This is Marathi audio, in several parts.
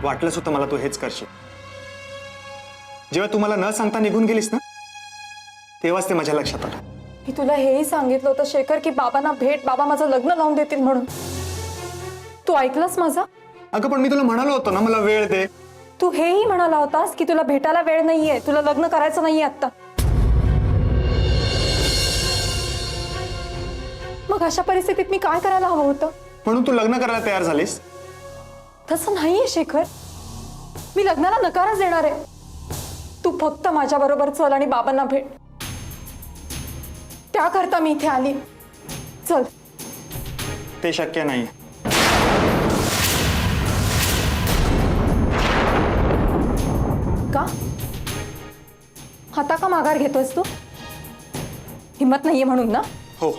वाटलंच होतं मला तू हेच करशील. जेव्हा तू मला न सांगता निघून गेलीस ना, तेव्हाच ते माझ्या लक्षात आलं. मी तुला हेही सांगितलं होतं शेखर की बाबांना भेट, बाबा माझं लग्न लावून देतील म्हणून. तू ऐकलंस माझं? अगं पण मी तुला म्हणालो होतो ना मला वेळ दे. तू हेही म्हणाला होतास की तुला भेटायला वेळ नाहीये, तुला लग्न करायचं नाहीये आता. मग अशा परिस्थितीत मी काय करायला हवं होतं? म्हणून तू लग्न करायला तयार झालीस? तसं नाहीये शेखर, मी लग्नाला नकारच देणार आहे. तू फक्त माझ्या बरोबर चल आणि बाबांना भेट. त्याकरता मी इथे आली. चल. ते शक्य नाही. का? आता का माघार घेतोयस तू? हिम्मत नाहीये म्हणून ना? हो,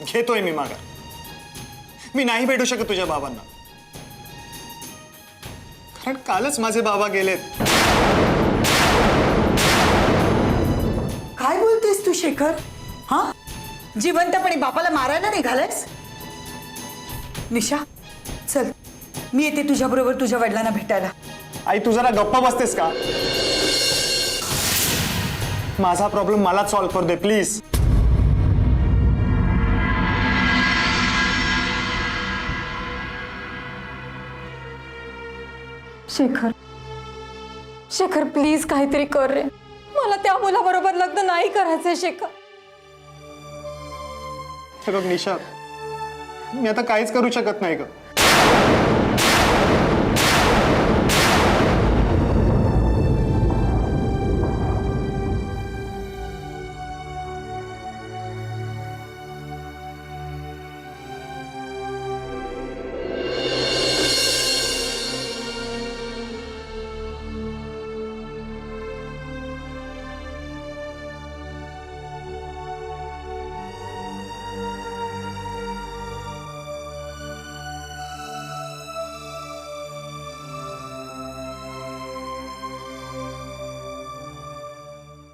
घेतोय मी माघार. मी नाही भेटू शकत तुझ्या बाबांना, कारण कालच माझे बाबा गेलेत. काय बोलतेस तू शेखर? हा, जिवंतपणे बापाला मारायला निघालायस? निशा, चल मी येते तुझ्या बरोबर तुझ्या वडिलांना भेटायला. आई तू जरा गप्पा बसतेस का? माझा प्रॉब्लेम मला सॉल्व्ह करू दे प्लीज. शेखर, शेखर प्लीज काहीतरी कर रे. मला त्या मुलाबरोबर लग्न नाही करायचंय शेखर. हे बघ निशा, मी आता काहीच करू शकत नाही ग.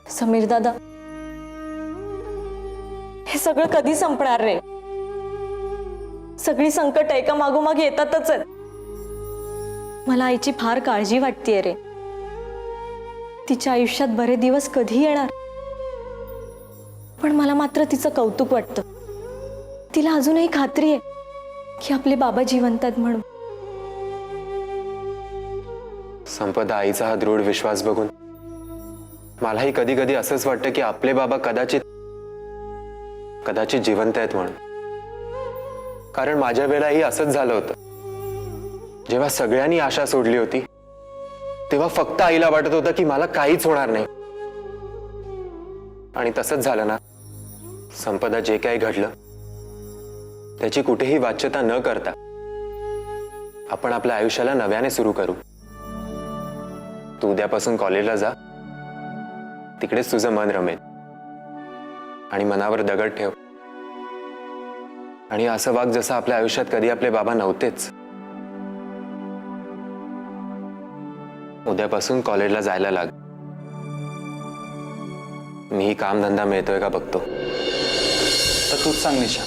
समीर दादा, हे सगळं कधी संपणार रे? सगळी संकट एका मागोमाग येतातच आहेत. मला आईची फार काळजी वाटतेय रे. तिच्या आयुष्यात बरे दिवस कधी येणार, पण मला मात्र तिचं कौतुक वाटतं. तिला अजूनही खात्री आहे की आपले बाबा जिवंत आहेत म्हणून. संपदा आईचा हा दृढ विश्वास बघून मलाही कधी कधी असंच वाटतं की आपले बाबा कदाचित जिवंत आहेत म्हणून. कारण माझ्या वेळाही असंच झालं होतं. जेव्हा सगळ्यांनी आशा सोडली होती तेव्हा फक्त आईला वाटत होतं की मला काहीच होणार नाही. आणि तसंच झालं ना. संपदा जे काही घडलं त्याची कुठेही वाच्यता न करता आपण आपल्या आयुष्याला नव्याने सुरू करू. तू उद्यापासून कॉलेजला जा, तिकडेच तुझं मन रमेल. आणि मनावर दगड ठेव आणि असं वाग जसं आपल्या आयुष्यात कधी आपले बाबा नव्हतेच. उद्यापासून कॉलेजला जायला लाग. मी कामधंदा मिळतोय का बघतो. तर तूच सांग निशा,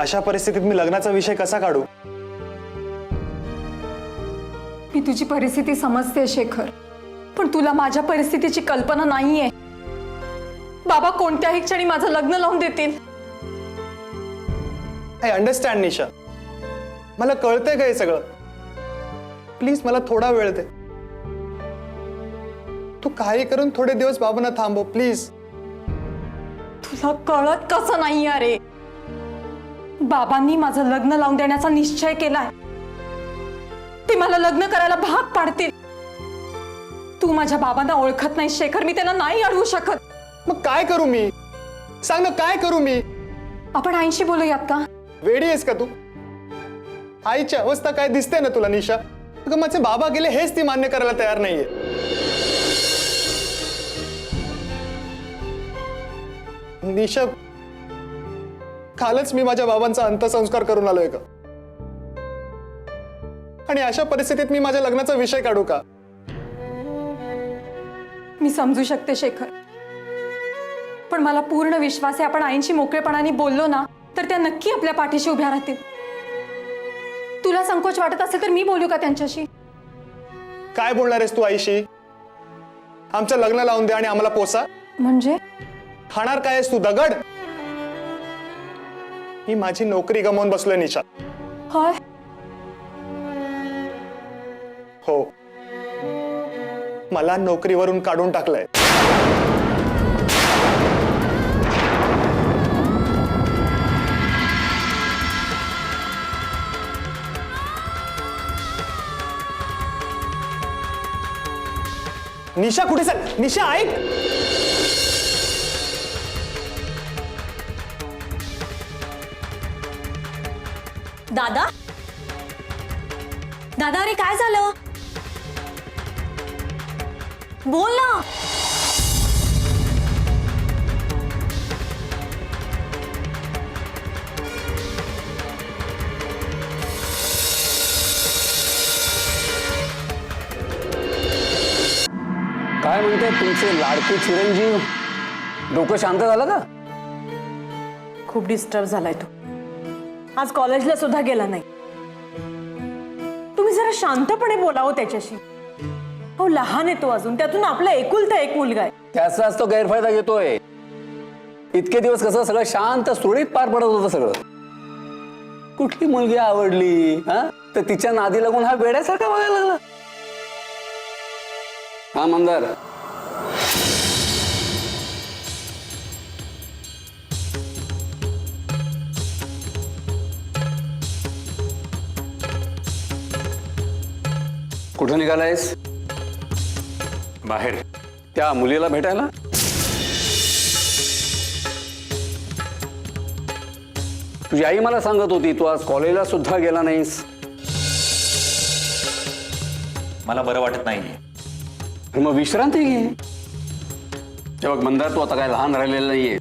अशा परिस्थितीत मी लग्नाचा विषय कसा काढू? मी तुझी परिस्थिती समजते शेखर, पण तुला माझ्या परिस्थितीची कल्पना नाहीये. बाबा कोणत्याही क्षणी माझं लग्न लावून देतील. आय अंडरस्टँड निशा, मला कळतंय का हे सगळं. प्लीज मला थोडा वेळ दे. तू काही करून थोडे दिवस बाबांना थांबव प्लीज. तुला कळत कसं नाही अरे? बाबांनी माझं लग्न लावून देण्याचा निश्चय केलाय. ते मला लग्न करायला भाग पाडतील. तू माझ्या बाबांना ओळखत नाही शेखर, मी त्यांना नाही अडवू शकत. मग काय करू मी? सांग ना, काय करू मी? आपण आईशी बोलूयात का? वेडी आहेस का तू? आईची अवस्था काय दिसते ना तुला निशा? अगं माझे बाबा गेले हेच ती मान्य करायला तयार नाहीये. निशा, कालच मी माझ्या बाबांचा अंत्यसंस्कार करून आलोय का? आणि अशा परिस्थितीत मी माझ्या लग्नाचा विषय काढू का? मी समजू शकते शेखर, पण मला पूर्ण विश्वास आहे आपण आईंशी मोकळेपणाने बोललो ना तर त्या नक्की आपल्या पाठीशी उभ्या राहतील. तुला तुम्हाला संकोच वाटत असेल तर मी बोलू का त्यांच्याशी? काय बोलणार आहेस तू आईशी? आमचं लग्न लावून दे आणि आम्हाला पोसा. म्हणजे खाणार काय आहेस तू, दगड? मी माझी नोकरी गमावून बसलोय निशा. काय? हो, मला नोकरीवरून काढून टाकलंय. निशा कुठे सर? निशा ऐक. दादा, दादा, अरे काय झालं? बोल ना. काय म्हणते तुमचे लाडके चिरंजीव? डोकं शांत झालं का? खूप डिस्टर्ब झालाय तो. आज कॉलेजला सुद्धा गेला नाही. तुम्ही जरा शांतपणे बोलावं त्याच्याशी. हो, लहान आहे तो अजून, त्यातून आपला एकुलता एक मुलगा आहे. त्याचाच तो गैरफायदा घेतोय. इतके दिवस कसं सगळं शांत सुरळीत पार पडत होतं सगळं. कुठली मुलगी आवडली हा तर तिच्या नादी लागून हा वेड्यासारखा बघायला लागला. हा मंदार, कुठं निघालायस? बाहेर. त्या मुलीला भेटायला? तुझी आई मला सांगत होती तू आज कॉलेजला सुद्धा गेला नाहीस. मला बरं वाटत नाही. मग विश्रांती घे. हे बघ मंदार, तू आता काय लहान राहिलेला नाहीये.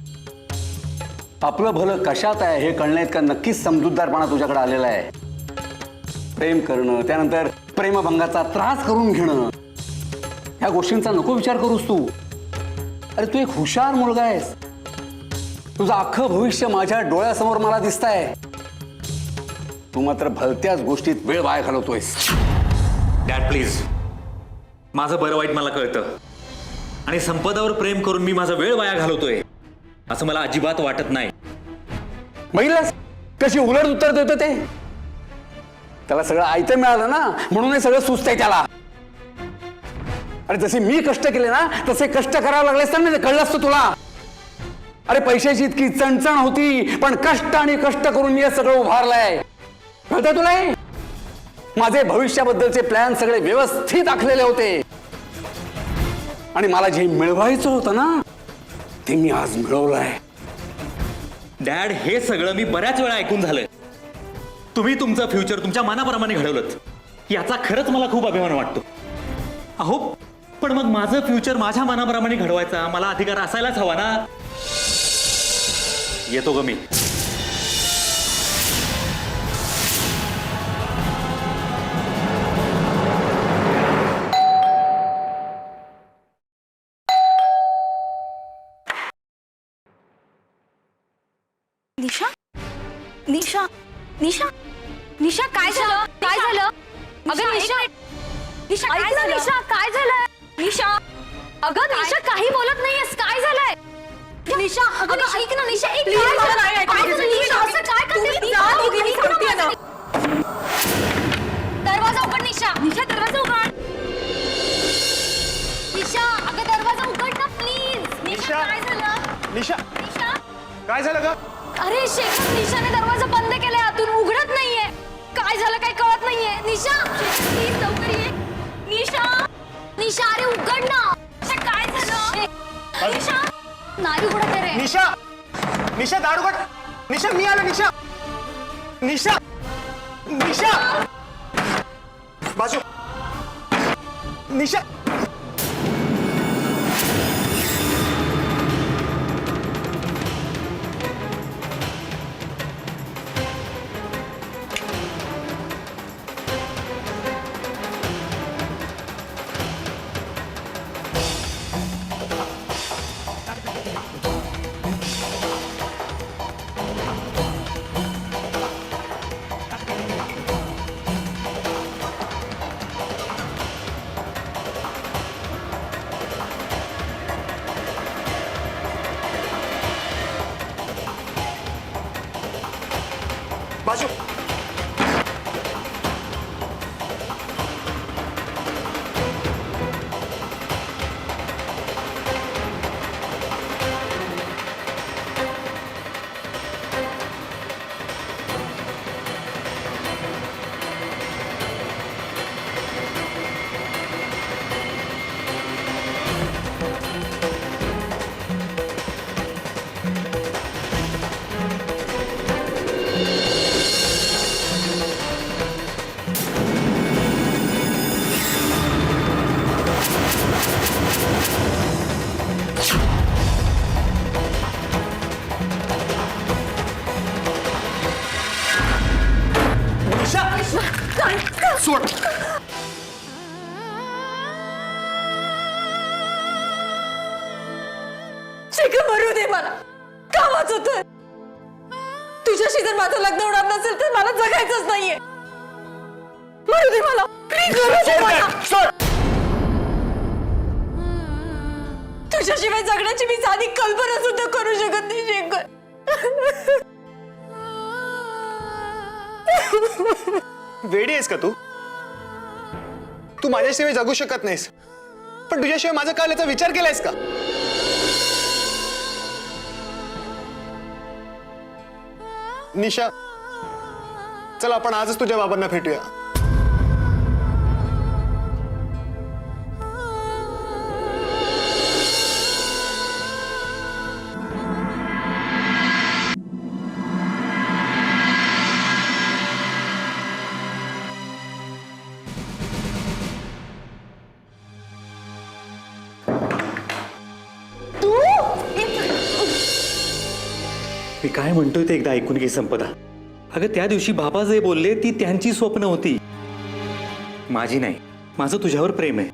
आपलं भलं कशात आहे हे कळण्यात का नक्कीच समजूतदारपणा तुझ्याकडे आलेला आहे. प्रेम करणं, त्यानंतर प्रेमभंगाचा त्रास करून घेणं, ह्या गोष्टींचा नको विचार करूस तू. अरे तू एक हुशार मुलगा आहेस. तुझं अख्खं भविष्य माझ्या डोळ्यासमोर मला दिसतंय. तू मात्र भलत्याच गोष्टीत वेळ वाया घालवतोयस. डॅड प्लीज, माझं बरं वाईट मला कळतं आणि संपदावर प्रेम करून मी माझा वेळ वाया घालवतोय असं मला अजिबात वाटत नाही. बघितलंस कशी उलट उत्तर देतो ते. त्याला सगळं आयतं मिळालं ना, म्हणून हे सगळं सुचतंय त्याला. अरे जसे मी कष्ट केले ना तसे कष्ट करावं लागले असतं ना, कळलं असतं तुला. अरे पैशाची इतकी चणचण होती, पण कष्ट आणि कष्ट करून मी हे सगळं उभारलंय. कळतंय तुला? माझे भविष्याबद्दलचे प्लॅन सगळे व्यवस्थित आखलेले होते आणि मला जे मिळवायचं होतं ना ते मी आज मिळवलंय. डॅड, हे सगळं मी बऱ्याच वेळा ऐकून झालंय. तुम्ही तुमचं फ्युचर तुमच्या मनाप्रमाणे घडवलं याचा खरंच मला खूप अभिमान वाटतो. अहो, पण मग माझं फ्युचर माझ्या मनाप्रमाणे घडवायचा मला अधिकार असायलाच हवा ना. येतो ग मी. निशा, निशा, निशा, निशा, काय झालं? काय झालं? अगं निशा, निशा काय झालं? निशा काय झालंय? निशा, अगं निशा काही बोलत नाहीयेस, काय झालंय? निशा, अगं ऐक ना निशा, एक काय झालं? काय झालं निशा? असं काय करतेस? दरवाजा उघड निशा. निशा दरवाजा उघड. निशा, अगं दरवाजा उघड ना प्लीज. निशा काय झालं? निशा, निशा, काय झालं ग? अरे शेखर, निशाने दरवाजा बंद केलाय, आतून उघडत नाहीये. काय झालं काय कळत नाहीये. निशा, प्लीज लवकर ये. निशा, निशा, अरे उघड ना. निशा काय झालं? निशा नाही उघडत रे. निशा, निशा दार उघड. निशा मी आलो. निशा, निशा, निशा, बाजू. निशा, सोड. शेखर मरू दे मला, का वाचवतोय? तुझ्याशी जर माझं लग्न होणार नसेल तर मला जगायचंच नाहीये. मरू दे मला, प्लीज मरू दे मला. तुझ्याशिवाय जगण्याची मी साधी कल्पना सुद्धा करू शकत नाही शेखर. वेडी आहेस का तू? तू माझ्याशिवाय जगू शकत नाहीस, पण तुझ्याशिवाय माझं काल याचा विचार केलायस का? निशा, चल आपण आजच तुझ्या बाबांना भेटूया. मी काय म्हणतोय ते एकदा ऐकून घे संपदा. अगं त्या दिवशी बाबा जे बोलले ती त्यांची स्वप्न होती, माझी नाही. माझं तुझ्यावर प्रेम आहे,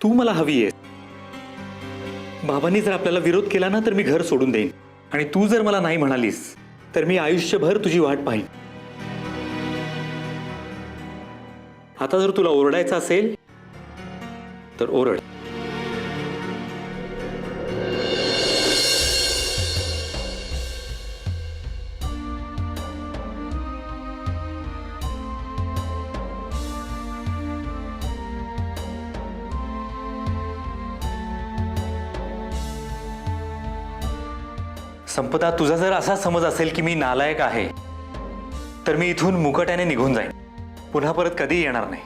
तू मला हवी आहेस. बाबांनी जर आपल्याला विरोध केला ना तर मी घर सोडून देईन, आणि तू जर मला नाही म्हणालीस तर मी आयुष्यभर तुझी वाट पाहीन. आता जर तुला ओरडायचं असेल तर ओरड. संपदा, तुझा जर असा समज असेल की मी नालायक आहे तर मी इथून मुकाट्याने निघून जाईन, पुन्हा परत कधी येणार नाही.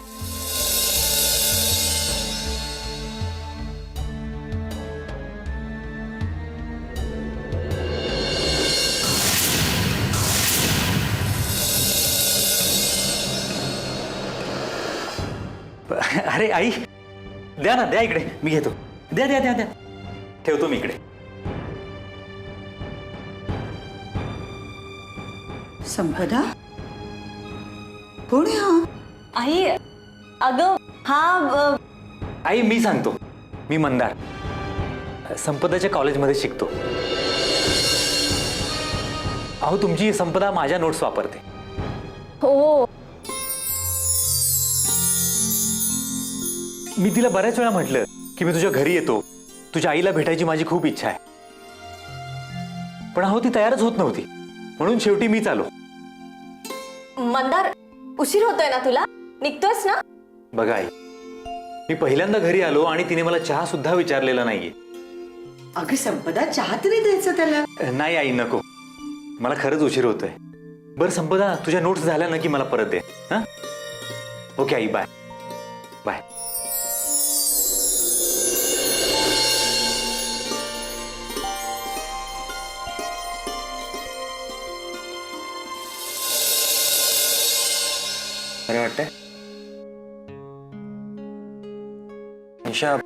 अरे आई, द्या ना, द्या इकडे, मी घेतो. द्या द्या द्या द्या, ठेवतो मी इकडे. संपदा, कोण आहे हा? आई, अगं हा आई मी सांगतो, मी मंदार संपदाच्या कॉलेजमध्ये शिकतो. अहो तुमची संपदा माझ्या नोट्स वापरते. हो. मी तिला बऱ्याच वेळा म्हटलं की मी तुझ्या घरी येतो, तुझ्या आईला भेटायची माझी खूप इच्छा आहे, पण अहो ती तयारच होत नव्हती, म्हणून शेवटी मीच आलो. मंदार, उशीर होतोय ना तुला? निघतोयस ना? बघा आई, मी पहिल्यांदा घरी आलो आणि तिने मला चहा सुद्धा विचारलेला नाहीये. अगं संपदा, चहा तरी द्यायचं त्याला. नाही आई, नको, मला खरंच उशीर होतोय. बरं संपदा, तुझ्या नोट्स झाल्या ना की मला परत दे. हा, ओके आई, बाय बाय. बरं वाटतंय? निशा,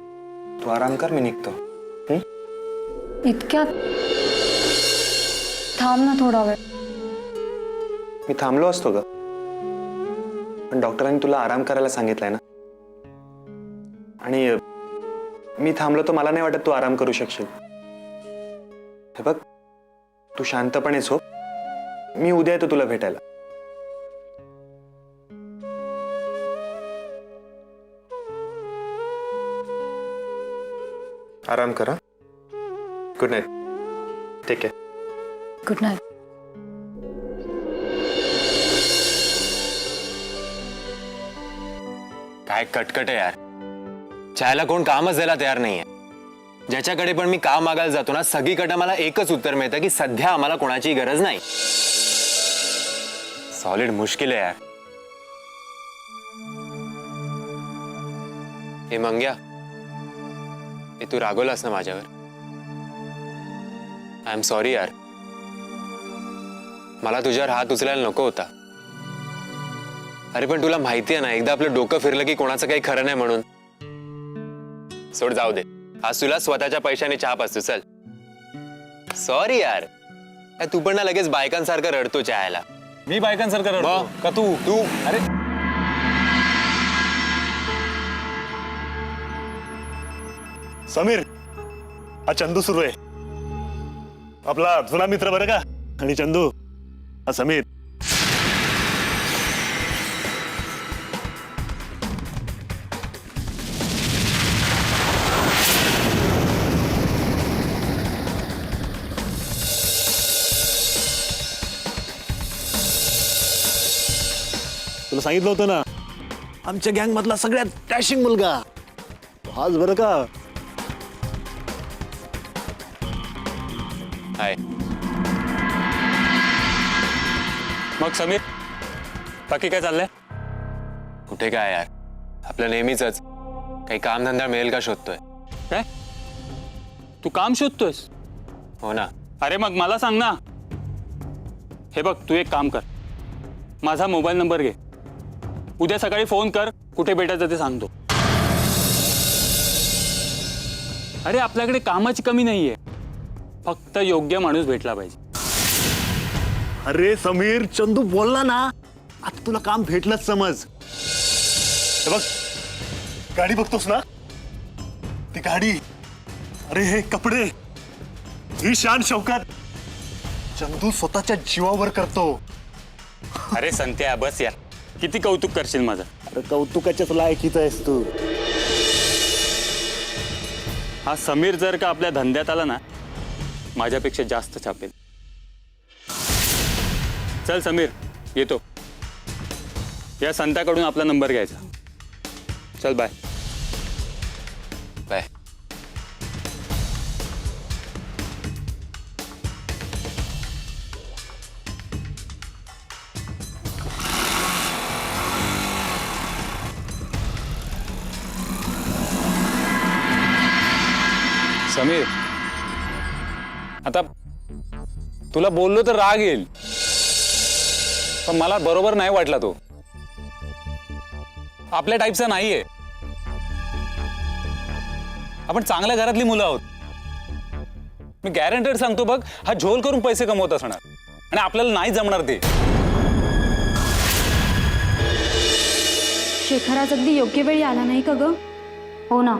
तू आराम कर, मी निघतो. इतक्यात थांब ना थोडा वेळ. मी थांबलो असतो ग, पण डॉक्टरांनी तुला आराम करायला सांगितलंय ना, आणि मी थांबलो तर मला नाही वाटत तू आराम करू शकशील. हे बघ, तू शांतपणे झोप, मी उद्या येतो तुला भेटायला. आराम करा. Good night. Take care. Good night. काय कटकट आहे यार, चायला कोण कामच द्यायला तयार नाहीये. ज्याच्याकडे पण मी काम मागायला जातो ना, सगळीकडे मला एकच उत्तर मिळतं की सध्या आम्हाला कोणाची गरज नाही. सॉलिड मुश्किल आहे यार. हे मंग्या, हे तू रागवलास ना माझ्यावर? आय एम सॉरी यार, मला तुझ्यावर हात उचलायला नको होता. अरे पण तुला माहिती आहे ना, एकदा आपलं डोकं फिरलं की कोणाचं काही खरं नाही म्हणून. सोड, जाऊ दे. आज तुला स्वतःच्या पैशाने चहा पाचतो. चल. सॉरी यार. तू पण ना लगेच बायकांसारखं रडतो चहायला. मी बायकांसारखं रडतो का? तू तू अरे समीर, हा चंदू सुरू आहे, आपला जुना मित्र बरं का. आणि चंदू हा समीर. तुला सांगितलं होतं ना, आमच्या गँग मधला सगळ्यात डॅशिंग मुलगा हाच बरं का. हाय. मग समीर, बाकी काय चाललंय? कुठे काय यार, आपलं नेहमीच काही कामधंदा मिळेल का शोधतोय. काय तू काम शोधतोयस? हो ना. अरे मग मला सांग ना. हे बघ, तू एक काम कर, माझा मोबाईल नंबर घे, उद्या सकाळी फोन कर, कुठे भेटायचं ते सांगतो. अरे आपल्याकडे कामाची कमी नाहीये, फक्त योग्य माणूस भेटला पाहिजे. अरे समीर, चंदू बोलला ना, आता तुला काम भेटलंच समज. हे बघ, गाडी बघतोस ना, ती गाडी, अरे हे कपडे, ही शान शौकत चंदू स्वतःच्या जीवावर करतो. अरे संत्या, बस यार, किती कौतुक करशील माझं. अरे कौतुकाच्याच लायकीचा आहेस तू. हा समीर जर का आपल्या धंद्यात आला ना, माझ्यापेक्षा जास्त छापेल. चल समीर, येतो. या संताकडून आपला नंबर घ्यायचा. चल बाय. बाय. समीर, आता तुला बोललो तर राग येईल, पण मला बरोबर नाही वाटला. तो आपल्या टाईपचा नाहीये. आपण चांगल्या घरातली मुलं आहोत. मी गॅरंटेड सांगतो बघ, हा झोल करून पैसे कमवत असणार आणि आपल्याला नाही जमणार ते. शेखर आज अगदी योग्य वेळी आला नाही का ग? हो ना,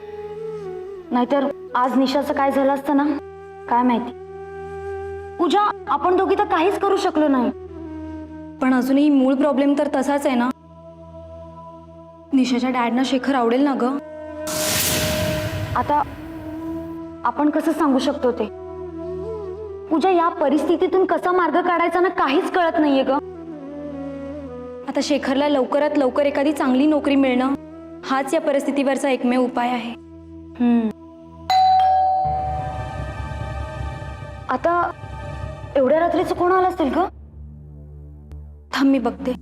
नाहीतर आज निशाचं काय झालं असतं ना, काय माहिती. पूजा, आपण दोघी तर काहीच करू शकलो नाही. पण अजूनही मूळ प्रॉब्लेम तर तसाच आहे ना. निशाच्या डॅडना शेखर आवडेल ना ग. आता आपण कसं सांगू शकतो ते. पूजा, या परिस्थितीतून कसा मार्ग काढायचा ना, काहीच कळत नाहीये ग. आता शेखरला लवकरात लवकर एखादी चांगली नोकरी मिळणं हाच या परिस्थितीवरचा एकमेव उपाय आहे. आता एवढ्या रात्रीचं कोण आलं असेल ग? थांब, मी बघते.